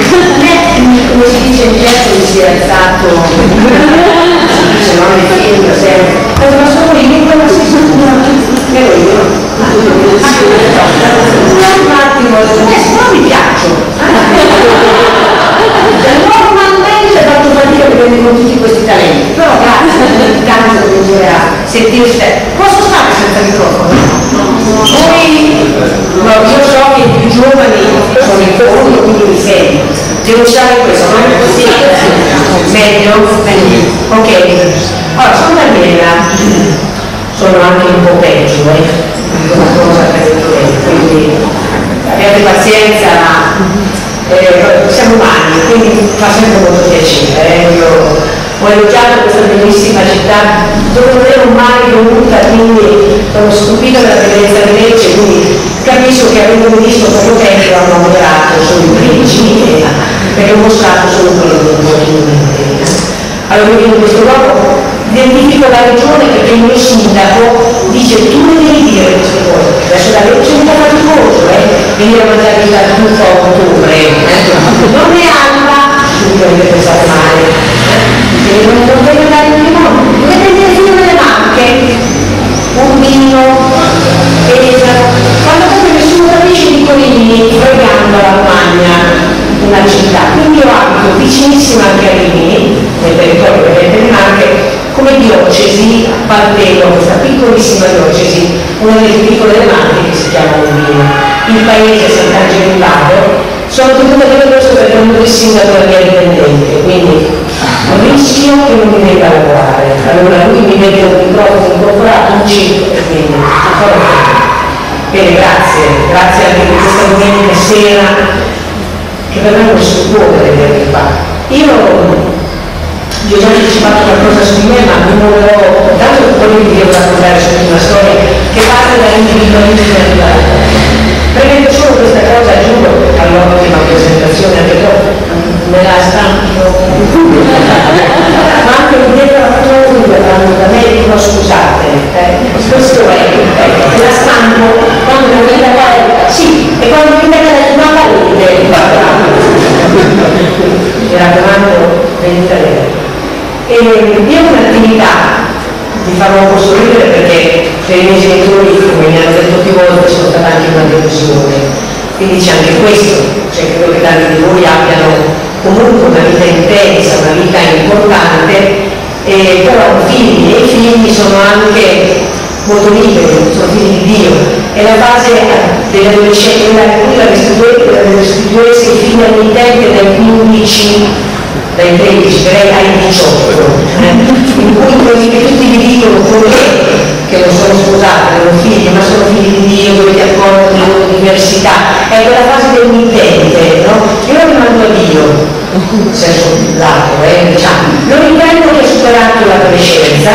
come si dice in gergo, mi si è alzato, se no nel film, sempre, ma sono io, quello si ero io. Un attimo, no mi piaccio. Normalmente faccio fatica a prendere tutti questi talenti, però grazie, tanto devo dire a sentirsi. Posso stare senza microfono? No, io so che i più giovani sono in fondo, quindi mi sento. Devo usare questo, non è possibile. Meglio? Ok. Allora, sono Daniela, sono anche un po' peggio, una cosa quindi abbiate pazienza, siamo umani, quindi fa sempre molto piacere. Io ho elogiato questa bellissima città dove non ero mai venuta, quindi sono stupita della bellezza di Lecce, quindi capisco che avendo visto poco tempo hanno moderato solo i pregi perché ho mostrato solo quello che voglio. Allora io in questo luogo identifico la regione perché il mio sindaco dice tu ne devi dire queste cose. Adesso da Lecce è un po' faticoso, venire a mangiare il tartufo a ottobre, non ne hanno, subito avete pensato male. Non voglio andare in mondo, dovete vedere fino delle Marche, un vino, quando proprio nessuno capisce di Conigli, fregando la Romagna, una città. Quindi io abito vicinissima anche a Rimini, nel territorio delle Marche, come diocesi appartengo a questa piccolissima diocesi, una delle più piccole delle Marche che si chiama Urbino. Il paese Sant'Angelo di Lado. Sono tenuta a dire questo perché non il sindaco è la mia dipendente, quindi rischio che non mi venga a lavorare. Allora lui mi mette un microfono incorporato, un chip e quindi bene, grazie anche di questa domenica sera che per me non si può vedere qua. Io vi ho già anticipato una cosa su di me, ma non volevo, tanto voglio vi devo raccontare su una storia che parte dall'individualismo. Prendo solo questa cosa, giuro, all'ottima presentazione, anche dopo me la stampo, ma anche dietro la fotografia da me dicono scusate, questo è, la stampo quando mi viene da sì, e quando mi viene da una parete, mi raccomando, venite a vedere. E io ho un'attività, vi farò un po' sorridere perché per i miei genitori, come mi hanno detto più volte, sono stata anche una delusione, quindi c'è anche questo, cioè credo che tanti di voi abbiano comunque una vita intensa, una vita importante, però figli, e i figli sono anche molto liberi, sono figli di Dio, è la fase dell'adolescenza, della restituirsi i figli al mittente dai 15, dai 13, direi ai 18, in cui quelli che tutti vi dicono che non sono sposati, non figli, ma sono figli di Dio, dove ti accorgono delle loro diversità, è quella fase del mittente, no? Io lo rimando a Dio, nel senso lato, diciamo, lo riprendo che ha superato l'adolescenza,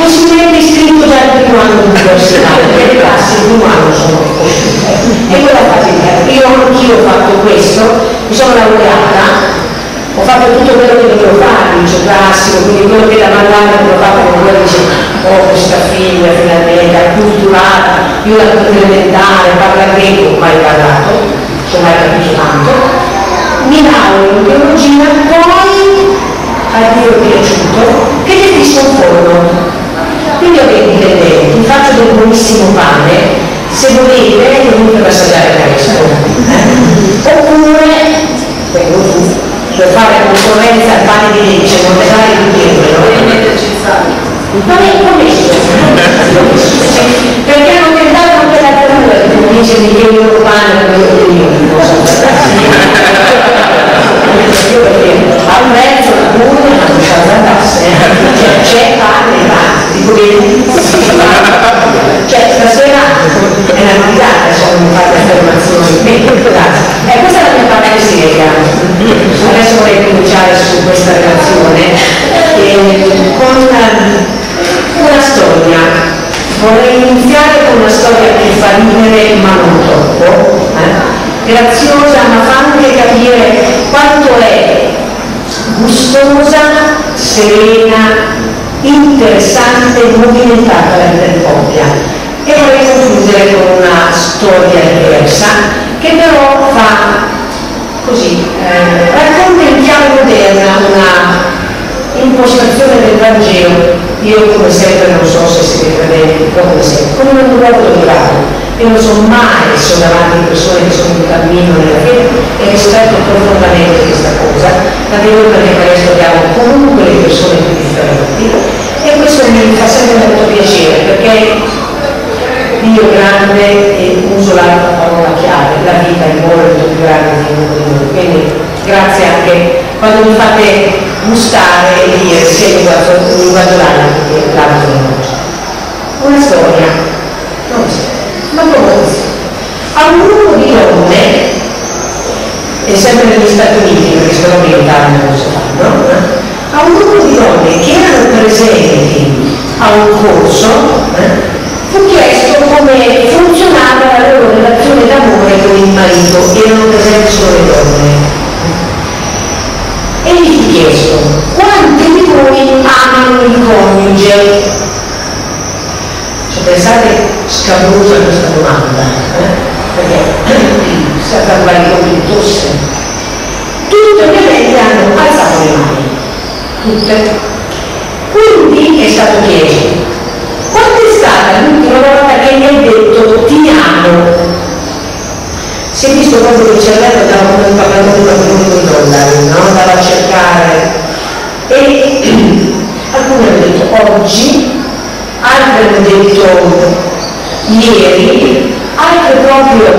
possibilmente iscritto già al primo anno di università, perché le classi il primo anno sono costruite, e quella fase di io anch'io ho fatto questo, mi sono laureata, ho fatto tutto quello che dovevo fare, il liceo classico, quindi quello che da manuale non ho fatto con quello dice, questa figlia finalmente acculturata, io la elementare, parla greco, mai parlato, non ho mai capito tanto, mi laureo in teologia, poi a Dio è piaciuto, che gestisco un forno. Quindi ho dei dipendenti, vi faccio del buonissimo pane, se volete venite per assaggiare questo, oppure, per fare concorrenza al pane di Lecce, non pesare di dietro, non è commesso, perché hanno tentato anche la terra, come dice Michele Urbano, io non posso perché a un mezzo la curva non c'è da andasse, c'è pane e basta, dico bene, cioè stasera è una novità, adesso non mi fate affermazioni, questa è la mia parte seria. Adesso vorrei cominciare su questa relazione con una storia. Vorrei iniziare con una storia che fa ridere ma non troppo, graziosa, ma fa anche capire quanto è gustosa, serena, interessante e movimentata la vita di coppia. E vorrei concludere con una storia diversa che però fa così racconta in chiave moderna una impostazione del Vangelo. Io come sempre non so se siete credenti, come sempre, come un luogo doctorale. Io non sono mai davanti a persone che sono in cammino nella fede e rispetto profondamente questa cosa, ma devo perché per questo abbiamo comunque le persone più differenti e questo mi fa sempre molto piacere perché Dio grande, e uso l'altra parola chiave, la vita è molto più grande di noi, quindi grazie anche quando mi fate gustare e dire sia il linguaggio l'anima che l'altro linguaggio. Una storia, non so, ma comunque a un gruppo di donne, e sempre negli Stati Uniti, perché se no in Italia non si fanno, a un gruppo di donne che erano presenti a un corso, fu chiesto come funzionava la loro relazione d'amore con il marito, erano presenti solo le donne. E gli fu chiesto: quanti di voi amano il coniuge? Cioè, pensate scabrosa questa domanda, perché è stata un marito che tosse. Tutte ovviamente hanno alzato le mani, tutte. Quindi è stato chiesto: quando è stata l'ultima volta che mi hai detto ti amo? Si è visto proprio che il cervello dava come un pagamento di $1 no? Andava a cercare e alcuni hanno detto oggi, altri hanno detto ieri, altri proprio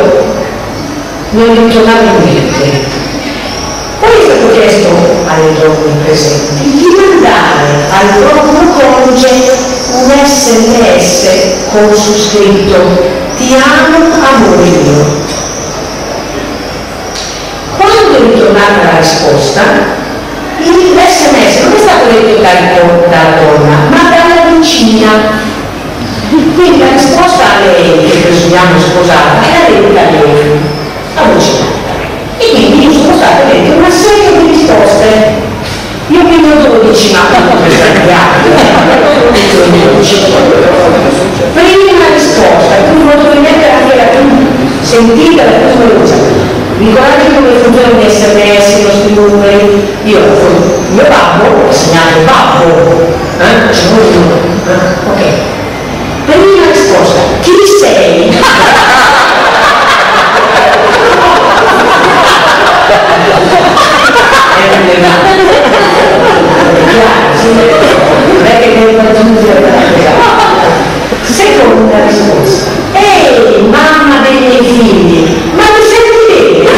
non ritornavano niente. Poi è stato chiesto alle donne presenti di mandare al proprio coniuge un SMS con su scritto ti amo amore mio. Quando è ritornata la risposta, l'SMS non è stato letto dalla donna ma dalla vicina, quindi la risposta a lei, che presumiamo sposata, era detta a lei, a vicina. E quindi io sono stata dentro una serie di risposte. Io prima 12, ma per sbagliare. Prima risposta, tu probabilmente anche la più sentita, la più numerosa. Ricordate come funzionano gli SMS, i nostri numeri? Io, il mio babbo, ha segnato il babbo, c'è uno, ok. Prima risposta, chi sei? Non è che devi raggiungere. Seconda risposta, ehi mamma dei miei figli, ma mi senti bene?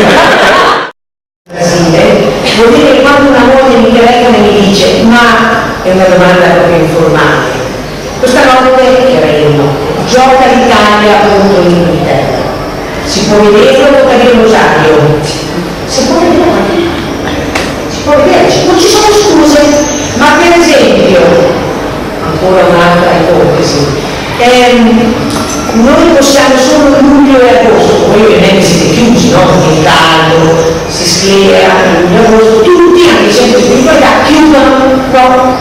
Vuol dire che quando una moglie mi telefona e mi dice ma è una domanda proprio informale, questa notte, che era io no, gioca l'Italia contro l'Inghilterra, si può vedere o tocca dire rosario? Si può vedere, non ci sono scuse, ma per esempio, ancora un'altra ipotesi, noi possiamo solo luglio e agosto, poi ovviamente siete chiusi, no? Il caldo, si schiera, luglio e agosto, tutti, anche i centri di spiritualità, chiudono, no?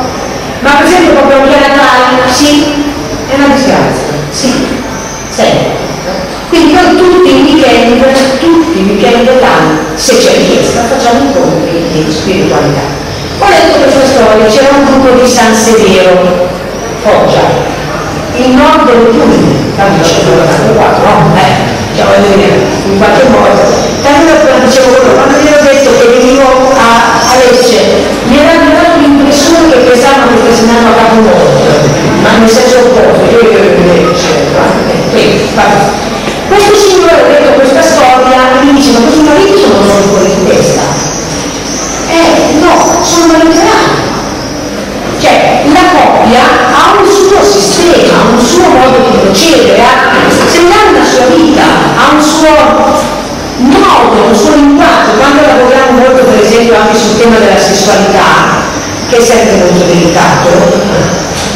Ma per esempio proprio anche a Natale, sì, è una disgrazia, sì, sempre. Quindi noi tutti i weekend dell'anno, se c'è richiesta, facciamo incontri di spiritualità. Ho letto questa storia, c'era un gruppo di San Severo, Foggia, il nord del Puglia, tanto c'è qua, no? Voglio dire, in qualche modo. Tanto dicevo loro, quando gli ho detto che venivo a Lecce, mi era dato l'impressione che pensavano che stessi andando a Capomorto, ma nel senso opposto, io questo signore ha detto questa storia e mi dice, ma questi mariti sono fuori di testa? No, sono letterali. Cioè, la coppia ha un suo sistema, ha un suo modo di procedere, se ne ha una sua vita, ha un suo modo, un suo linguaggio. Quando lavoriamo molto, per esempio, anche sul tema della sessualità, che è sempre molto delicato,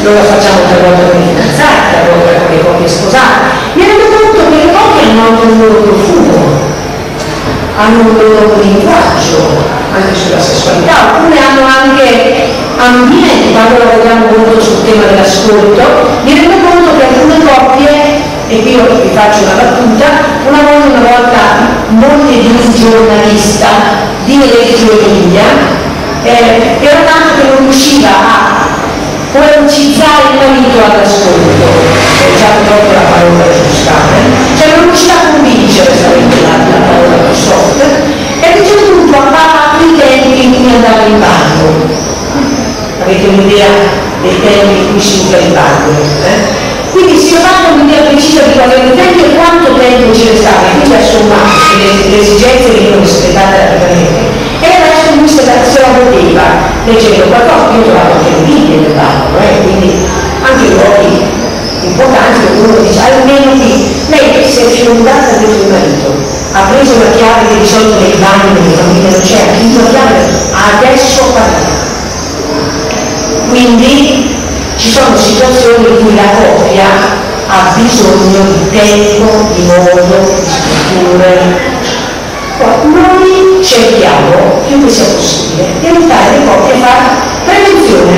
noi lo facciamo per volta con i fidanzati, a volte con le coppie sposate, mi rendo conto che le coppie hanno anche un loro profumo, hanno un loro linguaggio anche sulla sessualità, oppure hanno anche ambienti. Quando lavoriamo molto sul tema dell'ascolto, mi rendo conto che alcune coppie, e qui io vi faccio una battuta, una volta moglie di un giornalista di Reggio Emilia, era tanto che non riusciva a coercizzare il marito all'ascolto, già proprio la parola giusta, cioè non riusciva a convincere, sarebbe la parola più soft, e a un certo punto aveva i tempi in cui andava in bagno. Avete un'idea dei tempi in cui si usa il bagno? Quindi si è fatta un'idea precisa di qual erano i tempi e quanto tempo ci restava, quindi ha sommato le esigenze che non rispettate rapidamente. E adesso lui se la poteva leggendo qualcosa. Io ho trovato anche un video del bagno, quindi anche luoghi importanti che uno dice almeno qui lei si è fionata del suo marito, ha preso la chiave che di solito nei bagni delle famiglie non c'è, ha chiuso la chiave, adesso parliamo. Quindi ci sono situazioni in cui la coppia ha bisogno di tempo, di modo, di strutture. Noi cerchiamo, più che sia possibile, di aiutare le coppie a fare prevenzione.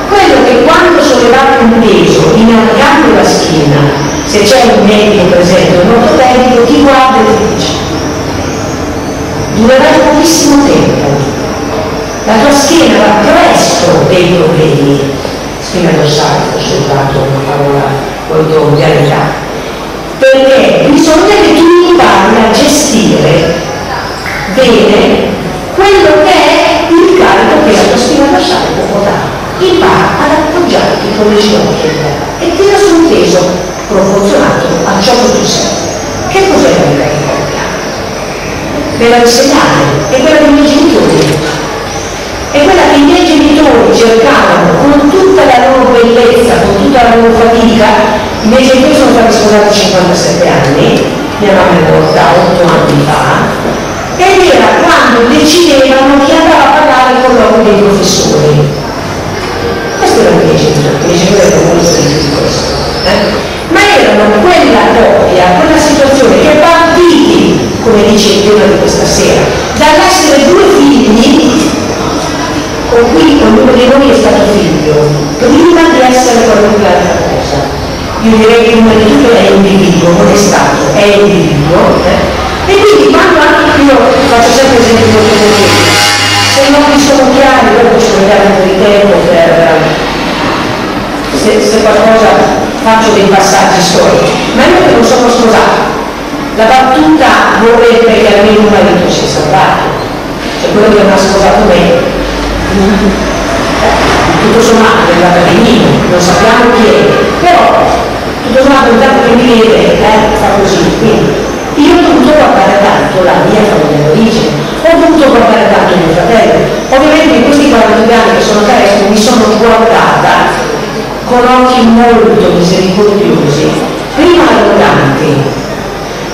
Quello che quando sollevate un peso, inarcando la schiena, se c'è un medico presente o un ortopedico, ti guarda e ti dice: durerà pochissimo tempo. La tua schiena avrà presto dei problemi. Spina dorsale, ho usato una parola molto dialettale. Perché bisogna che tu impari a gestire bene quello che è il carico che la tua spina dorsale può portare. Impara ad appoggiarti con le ginocchia e tira su un peso proporzionato a ciò che tu sei. Che cos'è la vita di coppia? Ve la insegnare, è quella dei miei genitori. È quella che i miei genitori cercavano con tutta la loro bellezza, con tutta la loro fatica. I miei genitori sono stati sposati a 57 anni, mia mamma è morta 8 anni fa, ed era quando decidevano chi andava a parlare con loro dei professori. Questo erano i miei genitori erano molto felici di questo. Ma erano quella coppia, quella situazione che partiti, come dice il tema di questa sera, dall'essere due figli con cui ognuno di noi è stato figlio, prima di essere qualunque altra cosa. Io direi che prima di tutto è individuo, non è stato, è individuo. E quindi quando anche io faccio sempre esempi molto concreti, se non mi sono chiari, dopo ci vogliamo un po' di tempo per se qualcosa faccio dei passaggi storici, ma io che non sono sposato, la battuta vorrebbe che almeno un marito sia salvato, cioè quello che non ha sposato me. Tutto sommato è andata benino, non sappiamo chi è, però tutto sommato intanto che mi vede fa così. Quindi io ho dovuto guardare tanto la mia famiglia d'origine, ho dovuto guardare tanto mio fratello. Ovviamente in questi 42 anni che sono terrestri mi sono guardata con occhi molto misericordiosi, prima arroganti.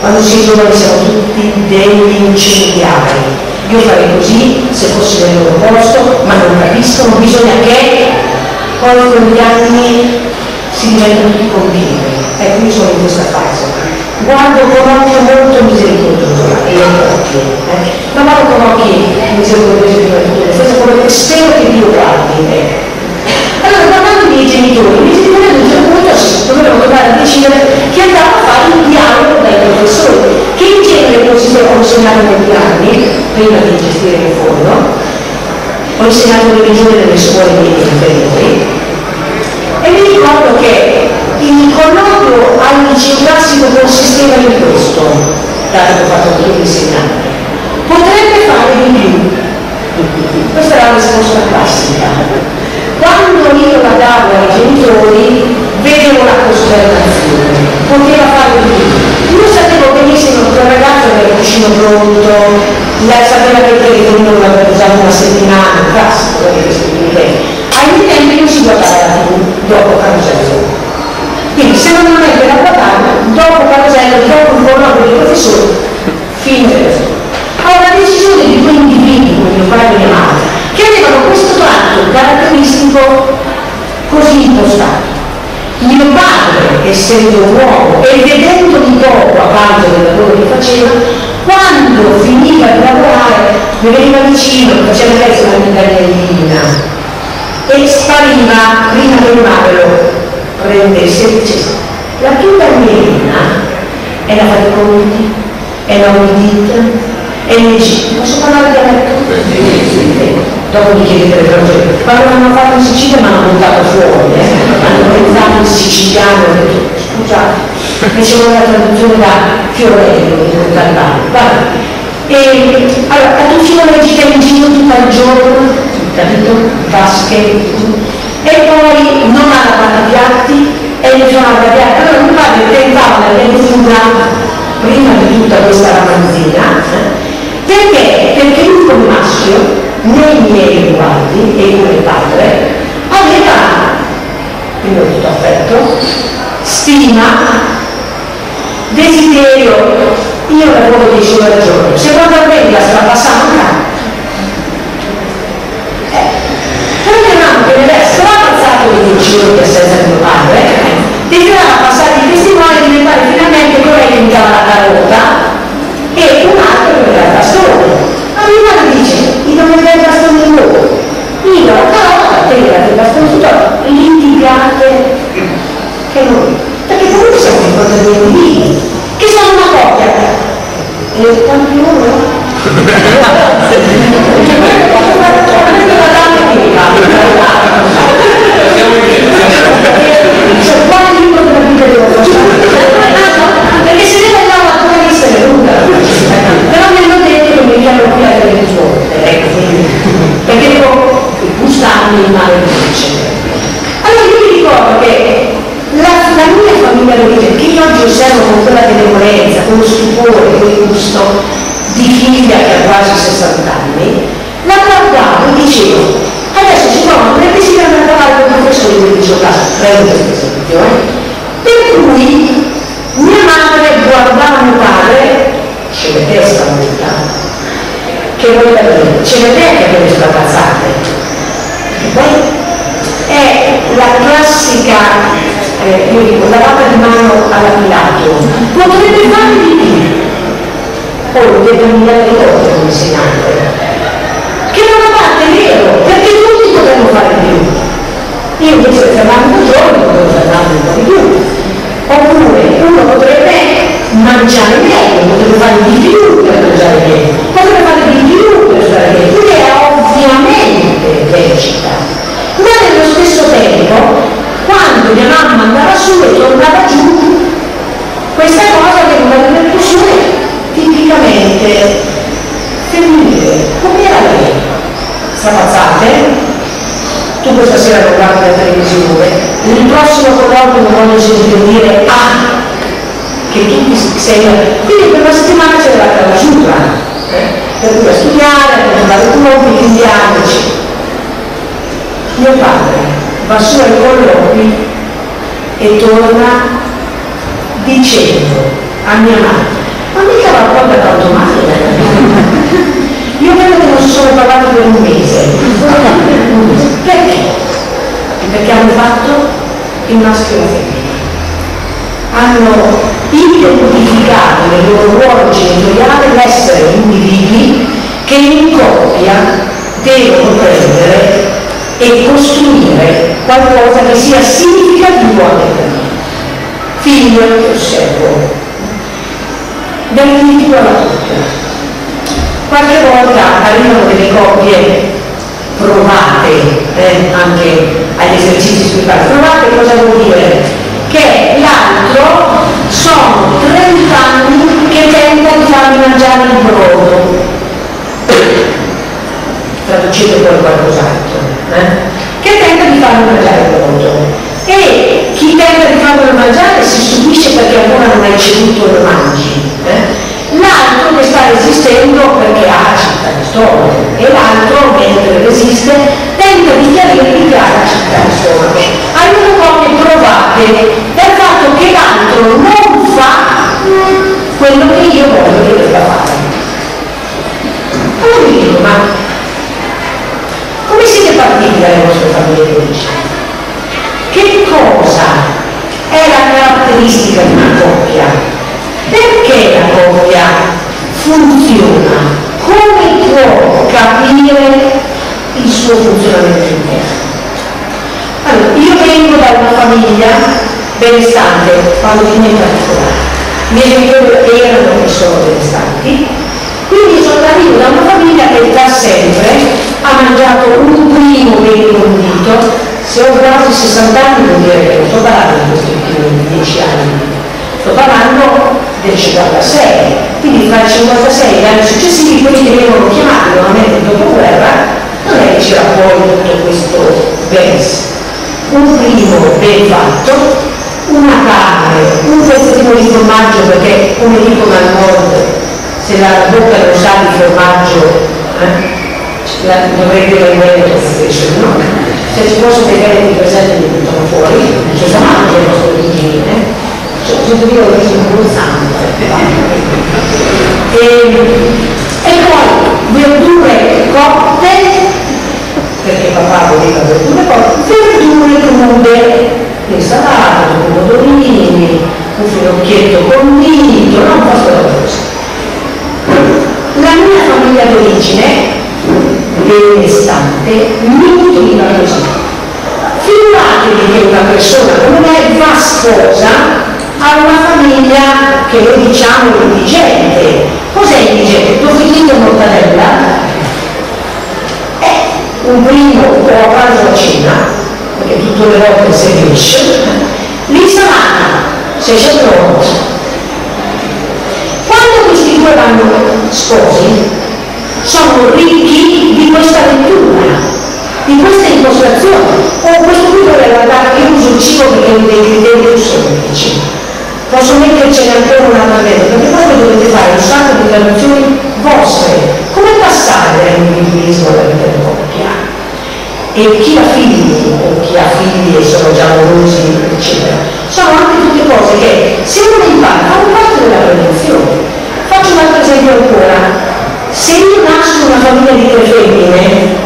Quando si è giovani siamo tutti degli incendiari. Io farei così se fossi nel loro posto, ma non capiscono, bisogna che poi con gli anni si diventano tutti convinti. Ecco, io sono in questa fase. Guardo con occhio molto misericordioso e occhi, non guardo con occhi misericordiosi prima di tutto, questo è quello che spero che Dio guardi. Allora, guardando i miei genitori a un certo punto dovevano tornare a decidere che andava a fare un dialogo dai professori, che in genere ho insegnato negli anni, prima di gestire il fondo, ho insegnato religione nelle scuole medie inferiori, e mi ricordo che il colloquio al liceo classico consisteva in questo, dato che ho fatto anche l'insegnante: potrebbe fare di più. Questa era la risposta classica. Quando io la davo ai genitori vedevo la costernazione, poteva fare di più. Io sapevo benissimo che un ragazzo aveva il cuscino pronto, sapeva che il telefonino lo aveva usato una settimana, classico di questi tempi. Ai miei tempi non si guardava la TV dopo Carosello. Quindi se non avete da guardare, dopo Carosello, dopo il colloquio dei professori, fine del resto. Allora la decisione di quei individui, come mio padre e mia madre, che avevano questo tratto caratteristico così impostato. Mio padre, essendo uomo e vedendomi poco a parte del lavoro che faceva, quando finiva di lavorare mi veniva vicino, faceva lei una medagliolina e spariva prima che il madre lo prendesse e dicesse: la tua medagliolina è la fate conti, è la udita, è legittimo. Posso parlare di dialetto? Dopo mi chiedete le cose. Quando l'hanno fatto in Sicilia mi hanno buttato fuori, hanno pensato in siciliano, ho detto scusate, mi c'è una traduzione da Fiorello, di Montalbano. E allora, la tua figlia legita in giro tutto il giorno, capito? Vasche, e poi non ha lavato i piatti e mi sono arrabbiata. Allora mio padre tentava la mia figura prima di tutta questa ramanzina, perché? Perché lui come maschio, nei miei riguardi e come padre, aveva, quindi ho tutto affetto, stima, desiderio. Io lavoro 10 ore al giorno, se guarda bene la strapassata, poi mia mamma che mi aveva strapazzato le 10 ore di assenza di mio padre, desiderava passare i testimoni e diventare finalmente colei che mi dava la carota e un altro che mi dava il bastone. Ma mia madre dice, io non mi dai il bastone di nuovo, io la carota, te mi date il bastone tutto, litigate, che noi, perché comunque siamo in contadini vivi, che sono una coppia. E quanti loro? Quale libro della vita devo fare? Perché se ne andiamo a tua lista è lunga. Però mi hanno detto che mi chiamo qui alla televisione, perché devo gustarmi il male di succede. Allora io mi ricordo che la mia famiglia d'origine, che io oggi osservo con quella benevolenza, con lo stupore, con il gusto di figlia che ha quasi 60 anni, la guardavo e dicevo, adesso si trovano tre mesi per andare a trovare un professore di liceo, prendo questo esempio, per cui mia madre guardava mio padre, ce le testa molta, che voleva dire, ce le testa che le strapazzate, perché poi è la classica, io dico, lavata di mano alla Pilato, potrebbe fare di più, poi lo devo cambiare di volte come insegnante, che da una parte è vero, perché tutti potremmo fare di più, io invece fermare un giorno potevo fermare un po' di più, oppure uno potrebbe mangiare meglio, potrebbe fare di più per mangiare meglio, potrebbe fare di più per stare meglio, quindi è ovviamente lecita, ma nello stesso tempo quando mia mamma andava su e tornava giù, questa cosa aveva una ripercussione tipicamente femminile. Come era lei? Strapazzate? Tu questa sera non guardi la televisione, il prossimo colloquio non voglio sentire dire che tu sei. Quindi per una settimana c'era la clausura, per cui a studiare, per andare con noi, inviarci. Mio padre va su ai colloqui e torna dicendo a mia madre, ma mica la porta tanto male, io credo che non si sono parlati per un mese. Perché? Perché hanno fatto il maschio e la femmina, hanno identificato nel loro ruolo genitoriale l'essere individui che in coppia devono prendere e costruire qualcosa che sia significativo anche per me. Figlio, che osservo, del tipo alla coppia. Qualche volta arrivano delle coppie provate, anche agli esercizi spirituali. Provate cosa vuol dire? Che l'altro sono 30 anni che tenta di farmi mangiare il brodo. Traducete poi qualcos'altro, che tenta di farlo mangiare il brodo, e chi tenta di farlo mangiare si stupisce perché ancora non hai ceduto e lo mangi, l'altro che sta resistendo perché ha città di stomaco, e l'altro mentre resiste tenta di chiarirgli che ha la città di stomaco. Arrivano coppie provate dal fatto che l'altro non fa quello che io voglio che debba fare. Allora mi dico, ma come siete partiti dalle vostre famiglie di origine? Che cosa è la caratteristica di una coppia? Perché la coppia funziona? Come può capire il suo funzionamento interno? Allora, io vengo da una famiglia benestante, quando fino in particolare. i miei genitori erano e sono benestanti, quindi arrivo da una famiglia che da sempre ha mangiato un primo bene condito. Se ho quasi 60 anni vuol dire che non sto parlando di questi ultimi 10 anni, sto parlando del 56, quindi tra il 56 e gli anni successivi quelli che vengono chiamati nuovamente il dopoguerra non è che c'era poi tutto questo bens. Un primo ben fatto, una carne, un pezzettino di formaggio, perché come dicono al nord, se la bocca non sa di formaggio dovrei dire il Veneto stesso, no? Se ci posso vedere di presente mi buttano fuori, ci sono anche le nostre origini, sento dire l'origine pulsante. E poi verdure cotte, perché papà voleva verdure cotte, verdure crude, l'insalata, i pomodorini, un finocchietto condito, non posso cosa. La mia famiglia d'origine, benestante, mi nutriva così. Figuratevi che una persona come me va sposa a una famiglia che noi diciamo indigente. Cos'è indigente? Tuo figlio mortadella? Un primo o a pranzo a cena, perché tutte le volte si riesce, l'insalata, se c'è troppo. Quando questi due vanno sposi, sono ricchi di questa lettura, di questa impostazione. Questo qui vorrei guardare, io uso il cibo perché ho dei criteri più semplici. Posso mettercene ancora un'altra vez, perché voi dovete fare un sacco di traduzioni vostre. Come passare dall'individualismo alla vita di coppia? E chi ha figli, o chi ha figli e sono già amorosi, eccetera, sono anche tutte cose che, se uno impara, fanno parte della prevenzione. Faccio un altro esempio ancora. Se io nasco in una famiglia di 3 femmine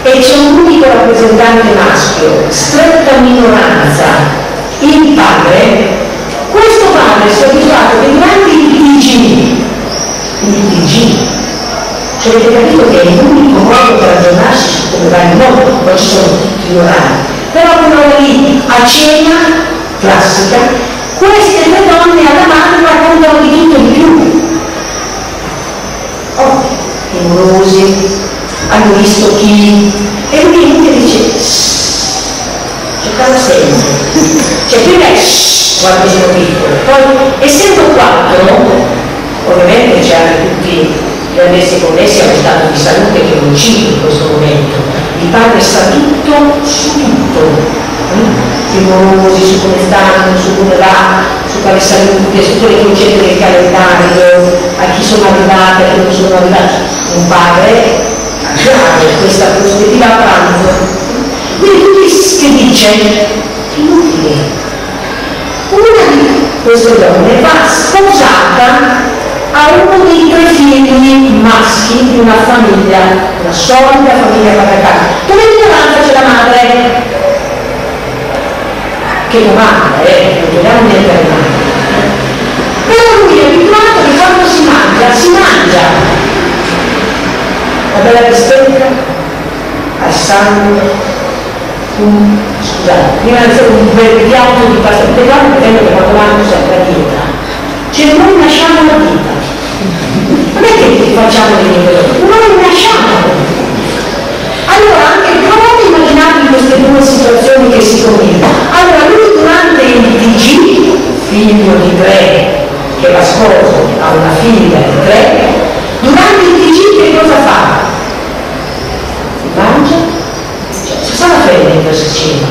e c'è un unico rappresentante maschio, stretta minoranza, il padre, questo padre si è abituato che durante il TG, cioè avete capito che è l'unico modo per ragionarsi su come va il mondo, poi ci sono tutti gli orari, però quello lì a cena, classica, queste 2 donne alla mano raccontano di tutto e di più. I morosi, hanno visto chi, e lui che dice cercava sempre, cioè prima è quando sono piccolo, poi essendo 4, ovviamente c'erano tutti gli annessi connessi allo stato di salute che non incide in questo momento, il padre sa tutto su tutto, i morosi, su come stanno, su come va, su quale salute, su quelle concette del calendario, a chi sono arrivate, a chi non sono arrivate. Un padre ha questa prospettiva a pranzo. Quindi tutti che dice inutile. Una di queste donne va sposata a uno dei 3 figli maschi di una famiglia, una solida famiglia patacana, dove in minoranza c'è la madre, che non manca, non dobbiamo niente alle madri. Però lui è abituato che quando si mangia la bella bistecca al sangue, scusate, prima di fare un bel piatto di pasta integrale, perché quando vanno sempre a dieta, cioè noi lasciamo la vita, non è che facciamo le vite, noi lasciamo la vita. Allora anche provate a immaginarvi queste 2 situazioni che si combinano. Allora lui durante il TG, figlio di 3, che la sposa ha una figlia di 3, durante il TG che cosa fa? Mangia? Cioè, si sa la fede in questo cinema?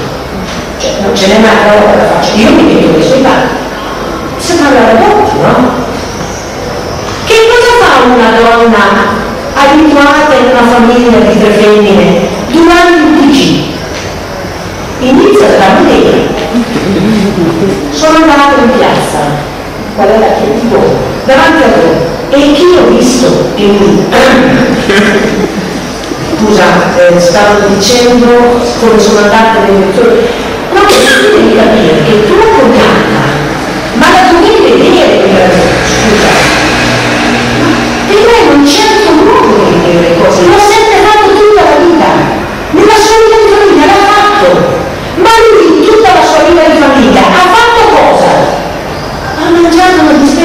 Cioè, non ce n'è mai roba da faccio. Io mi vedo i suoi panni. Si parla dopo, no? Che cosa fa una donna abituata in una famiglia di 3 femmine durante il TG? Inizia da vedere. Sono andato in piazza, qual è la chiesa? Davanti a voi. E chi ho visto in lui? Scusa, stavo dicendo come sono andate le letture. No, tu devi capire che tua cognata, ma la dovevi vedere, scusa, per me non c'è altro modo di dire le cose, l'ho sempre fatto tutta la vita, nella sua vita di famiglia l'ha fatto, ma lui in tutta la sua vita di famiglia ha fatto cosa? Ha mangiato una bistecca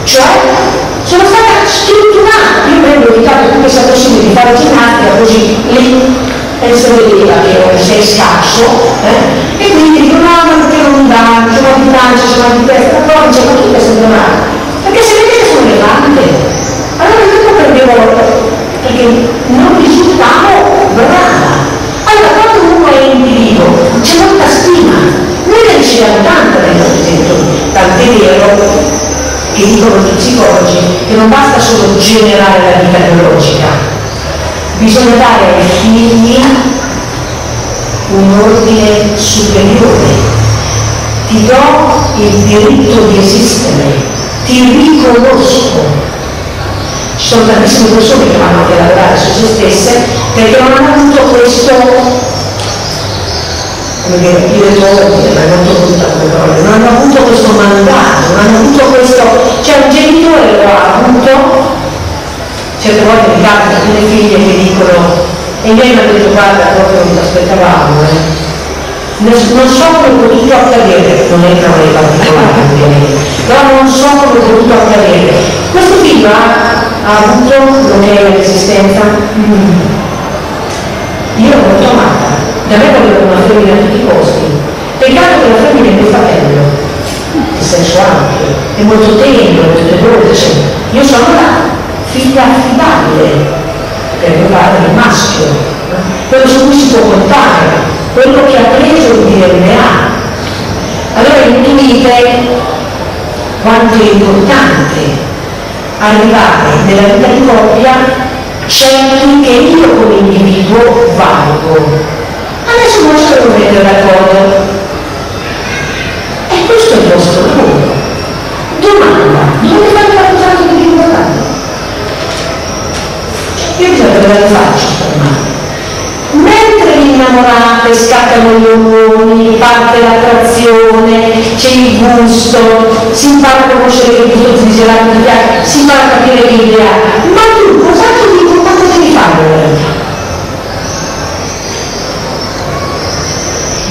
basso, e quindi dicono no, ma perché non dà, c'è mal di pancia, c'è mal di testa, poi dice ma tutto è sempre male, perché se vedete sono le tante, allora io prendevo, perché non risultavo brava. Allora quando uno è individuo c'è molta stima, noi ne riceviamo tanta dai nostri genitori, tant'è vero che dicono gli psicologi che non basta solo generare la vita biologica, bisogna dare ai figli un ordine superiore. Ti do il diritto di esistere, ti riconosco. Ci sono tantissime persone che vanno anche a lavorare su se stesse perché non hanno avuto questo, come dire, io devo dire, ma è molto brutta come parola, non hanno avuto questo mandato, non hanno avuto questo, cioè un genitore lo ha avuto, certe volte mi capita delle figlie che dicono, e i miei mi hanno detto guarda proprio non ti aspettavamo, non so come è potuto accadere, non entrano nei particolari ovviamente, però non so come è potuto accadere. Questo figlio ha avuto bloccare l'esistenza? Io l'ho molto amata, da me volevo una femmina a tutti i costi. Peccato che la femmina è mio fratello, in senso ampio, è molto tenero, molto dolce. Io sono la figlia affidabile, per mio padre il maschio, quello su cui si può contare, quello che ha preso il DNA. Allora intuite quanto è importante arrivare nella vita di coppia certi che io come individuo valgo. Adesso vostro dovete d'accordo. E questo è il vostro lavoro. Domanda, dove fate la cosa che vi importante? Io bisogna che la faccio sta domanda. Mentre vi innamorate, scattano gli ormoni, parte l'attrazione, c'è il gusto, si impara a conoscere che il gusto desiderato di piace, si impara a capire che idea. Ma tu cos'altro di importante devi fare nella vita?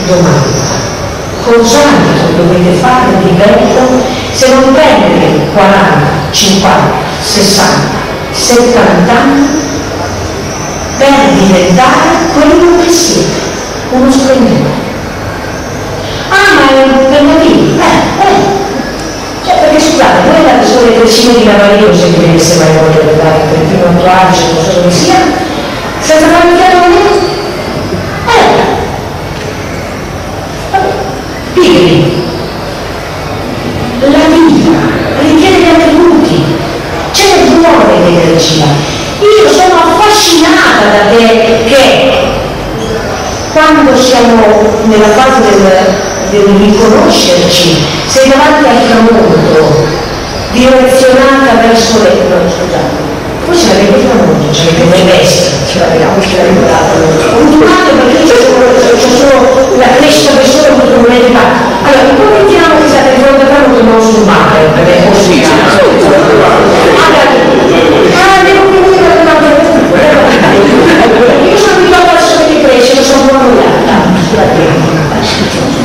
Domanda. Cos'altro dovete fare di bello se non prendere 40, 50, 60, 70 anni per diventare quello che siete, uno splendore. Ah, ma è impegnativo, cioè perché scusate, voi andate solo le persone di Navario se vi venisse mai voglia di andare per il primo entourage, non so dove sia, senza fare chiaro pigri. La vita richiede gli attributi, c'è il rumore dell'energia. Io sono affascinata da te che quando siamo nella fase del riconoscerci, sei davanti al tramonto, direzionata verso scusate, voi ce l'avete il tramonto, ce l'avete mai destra, ce l'abbiamo, ce l'abbiamo dato. Un domani perché c'è solo la crescita del sole contro l'umanità. Allora, ipotizziamo che siate di fronte al tramonto non sul mare, perché è possibile. Io sono abituata al sole che cresce, sono annoiata.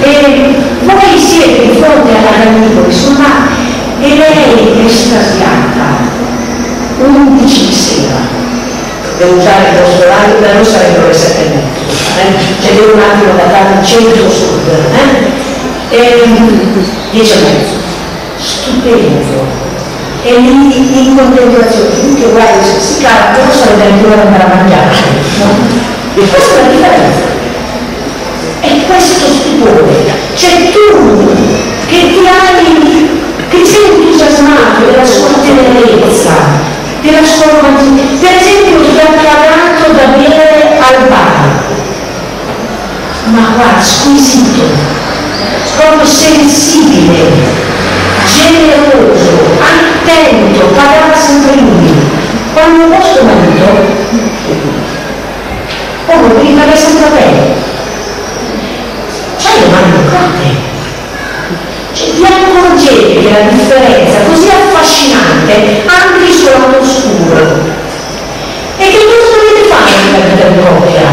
E voi siete di fronte alla Canivoli sul mare e lei è estasiata. 11 di sera. Devo usare il vostro orario, da noi sarebbero le 7:30. Cioè devo un attimo datare il centro-sud. 10:30. Stupendo. E lì in contemplazione, finché guardi se si cala, però sarebbe anche ora andare a mangiare, no? E questa è la differenza. E questo stupore, cioè tu che ti sei entusiasmato della sua tenerezza, della sua romanticità, per esempio ti ha pagato da bere al bar, ma guarda, squisito, proprio sensibile, generoso, attento, pagava sempre lui. Quando il vostro marito, come vi paga sempre bene, c'hai le mani toccate. Cioè, vi accorgete che la differenza così affascinante anche il suo lato oscuro. E che cosa dovete fare nella vita di coppia?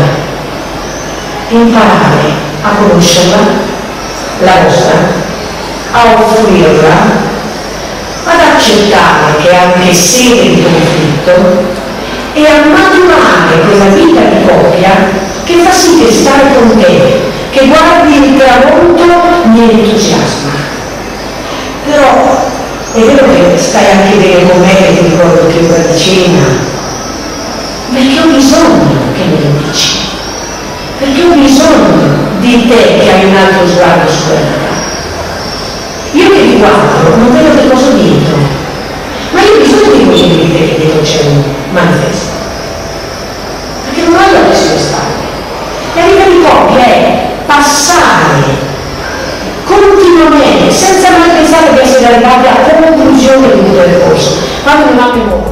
Imparare a conoscerla, la vostra, a offrirla, ad accettare che è anche sede di conflitto e a maturare quella vita di coppia che fa sì che stare con te, che che guardi il tramonto mi entusiasma. Però è vero che stai anche bene con me, che ti ricordo che ora di cena, perché ho bisogno che me lo dici, perché ho bisogno di te che hai un altro sguardo su quella realtà. Io che ti guardo non vedo che cosa dietro, ma io ho bisogno di voi di te che dietro c'è un manifesto, perché non voglio alle sue spalle. La vita di coppia è passare continuamente, senza mai pensare di essere arrivati a conclusione di un percorso. Quando un attimo